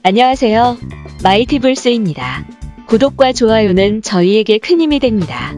안녕하세요. 마이티블스입니다. 구독과 좋아요는 저희에게 큰 힘이 됩니다.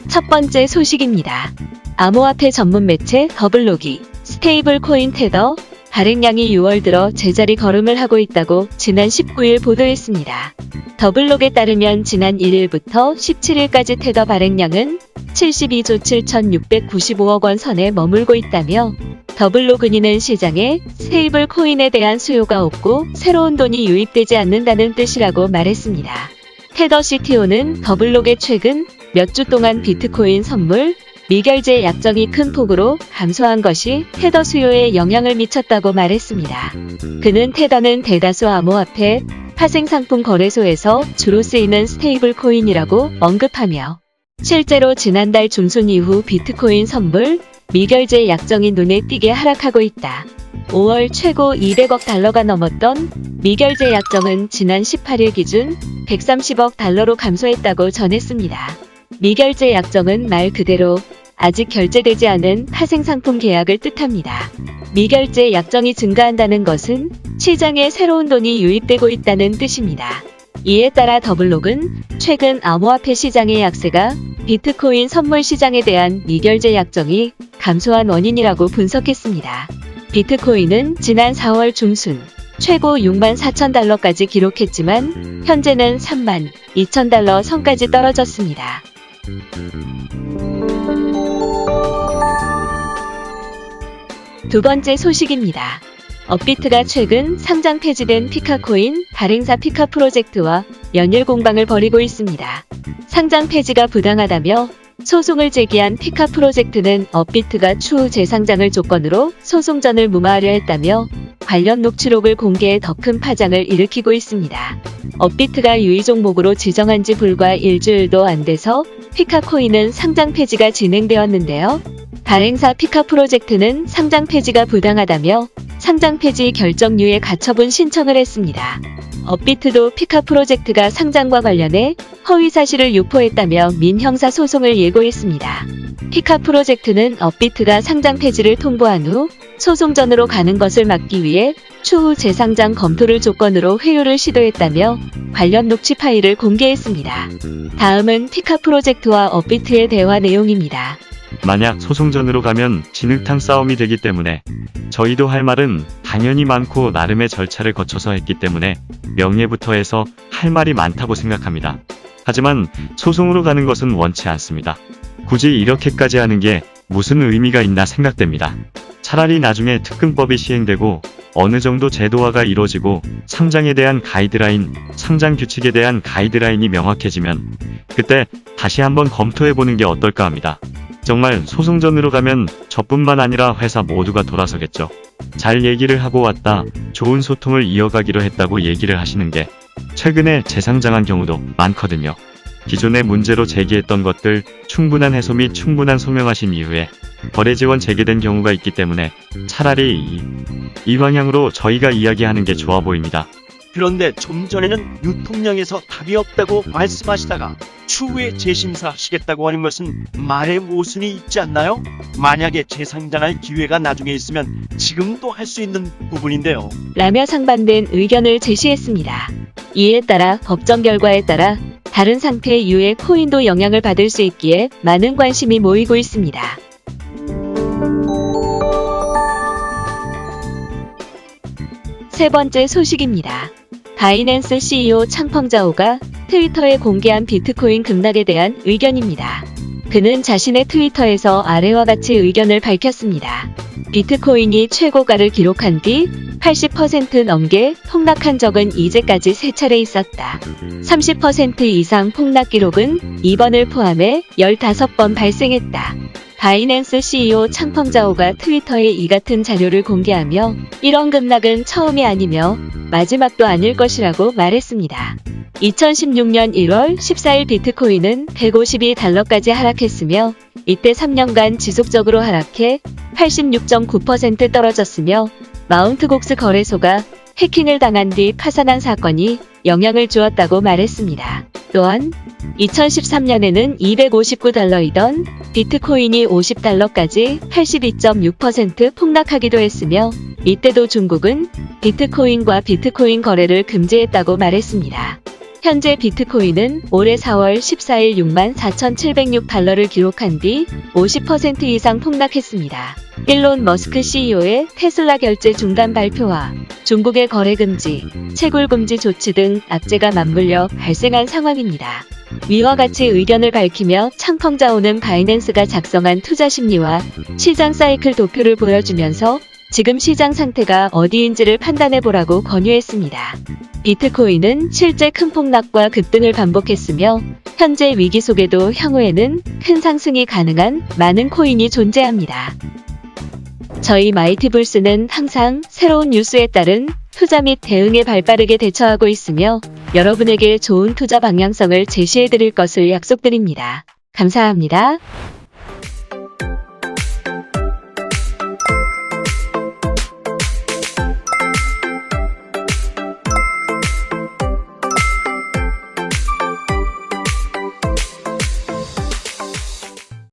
첫 번째 소식입니다. 암호화폐 전문 매체 더블록이 스테이블 코인 테더 발행량이 6월 들어 제자리 걸음을 하고 있다고 지난 19일 보도했습니다. 더블록에 따르면 지난 1일부터 17일까지 테더 발행량은 72조 7,695억 원 선에 머물고 있다며 더블록 은이는 시장에 스테이블 코인에 대한 수요가 없고 새로운 돈이 유입되지 않는다는 뜻이라고 말했습니다. 테더 CTO는 더블록의 최근 몇 주 동안 비트코인 선물, 미결제 약정이 큰 폭으로 감소한 것이 테더 수요에 영향을 미쳤다고 말했습니다. 그는 테더는 대다수 암호화폐, 파생상품 거래소에서 주로 쓰이는 스테이블 코인이라고 언급하며 실제로 지난달 중순 이후 비트코인 선물, 미결제 약정이 눈에 띄게 하락하고 있다. 5월 최고 200억 달러가 넘었던 미결제 약정은 지난 18일 기준 130억 달러로 감소했다고 전했습니다. 미결제 약정은 말 그대로 아직 결제되지 않은 파생상품 계약을 뜻합니다. 미결제 약정이 증가한다는 것은 시장에 새로운 돈이 유입되고 있다는 뜻입니다. 이에 따라 더블록은 최근 암호화폐 시장의 약세가 비트코인 선물 시장에 대한 미결제 약정이 감소한 원인이라고 분석했습니다. 비트코인은 지난 4월 중순 최고 64,000달러까지 기록했지만 현재는 32,000달러 선까지 떨어졌습니다. 두 번째 소식입니다. 업비트가 최근 상장 폐지된 피카코인 발행사 피카 프로젝트와 연일 공방을 벌이고 있습니다. 상장 폐지가 부당하다며 소송을 제기한 피카 프로젝트는 업비트가 추후 재상장을 조건으로 소송전을 무마하려 했다며 관련 녹취록을 공개해 더 큰 파장을 일으키고 있습니다. 업비트가 유의 종목으로 지정한 지 불과 일주일도 안 돼서 피카코인은 상장 폐지가 진행되었는데요. 발행사 피카 프로젝트는 상장 폐지가 부당하다며 상장 폐지 결정유예 가처분 신청을 했습니다. 업비트도 피카 프로젝트가 상장과 관련해 허위 사실을 유포했다며 민형사 소송을 예고했습니다. 피카 프로젝트는 업비트가 상장 폐지를 통보한 후 소송전으로 가는 것을 막기 위해 추후 재상장 검토를 조건으로 회유를 시도했다며 관련 녹취 파일을 공개했습니다. 다음은 피카 프로젝트와 업비트의 대화 내용입니다. 만약 소송전으로 가면 진흙탕 싸움이 되기 때문에 저희도 할 말은 당연히 많고 나름의 절차를 거쳐서 했기 때문에 명예부터 해서 할 말이 많다고 생각합니다. 하지만 소송으로 가는 것은 원치 않습니다. 굳이 이렇게까지 하는 게 무슨 의미가 있나 생각됩니다. 차라리 나중에 특근법이 시행되고 어느 정도 제도화가 이루어지고 상장에 대한 가이드라인, 상장 규칙에 대한 가이드라인이 명확해지면 그때 다시 한번 검토해보는 게 어떨까 합니다. 정말 소송전으로 가면 저뿐만 아니라 회사 모두가 돌아서겠죠. 잘 얘기를 하고 왔다, 좋은 소통을 이어가기로 했다고 얘기를 하시는 게 최근에 재상장한 경우도 많거든요. 기존의 문제로 제기했던 것들 충분한 해소 및 충분한 소명하신 이후에 거래 지원 재개된 경우가 있기 때문에 차라리 이 방향으로 저희가 이야기하는 게 좋아 보입니다. 그런데 좀 전에는 유통량에서 답이 없다고 말씀하시다가 추후에 재심사하시겠다고 하는 것은 말에 모순이 있지 않나요? 만약에 재상장할 기회가 나중에 있으면 지금도 할 수 있는 부분인데요. 라며 상반된 의견을 제시했습니다. 이에 따라 법정 결과에 따라 다른 상태의 유의 코인도 영향을 받을 수 있기에 많은 관심이 모이고 있습니다. 세 번째 소식입니다. 바이낸스 CEO 창펑자오가 트위터에 공개한 비트코인 급락에 대한 의견입니다. 그는 자신의 트위터에서 아래와 같이 의견을 밝혔습니다. 비트코인이 최고가를 기록한 뒤 80% 넘게 폭락한 적은 이제까지 3차례 있었다. 30% 이상 폭락 기록은 이번을 포함해 15번 발생했다. 바이낸스 CEO 창펑자오가 트위터에 이 같은 자료를 공개하며 이런 급락은 처음이 아니며 마지막도 아닐 것이라고 말했습니다. 2016년 1월 14일 비트코인은 152달러까지 하락했으며 이때 3년간 지속적으로 하락해 86.9% 떨어졌으며 마운트곡스 거래소가 해킹을 당한 뒤 파산한 사건이 영향을 주었다고 말했습니다. 또한 2013년에는 259달러이던 비트코인이 50달러까지 82.6% 폭락하기도 했으며 이때도 중국은 비트코인과 비트코인 거래를 금지했다고 말했습니다. 현재 비트코인은 올해 4월 14일 64,706달러를 기록한 뒤 50% 이상 폭락했습니다. 일론 머스크 CEO의 테슬라 결제 중단 발표와 중국의 거래 금지, 채굴 금지 조치 등 악재가 맞물려 발생한 상황입니다. 위와 같이 의견을 밝히며 창펑자 오는 바이낸스가 작성한 투자 심리와 시장 사이클 도표를 보여주면서 지금 시장 상태가 어디인지를 판단해보라고 권유했습니다. 비트코인은 실제 큰 폭락과 급등을 반복했으며 현재 위기 속에도 향후에는 큰 상승이 가능한 많은 코인이 존재합니다. 저희 마이티불스는 항상 새로운 뉴스에 따른 투자 및 대응에 발빠르게 대처하고 있으며 여러분에게 좋은 투자 방향성을 제시해드릴 것을 약속드립니다. 감사합니다.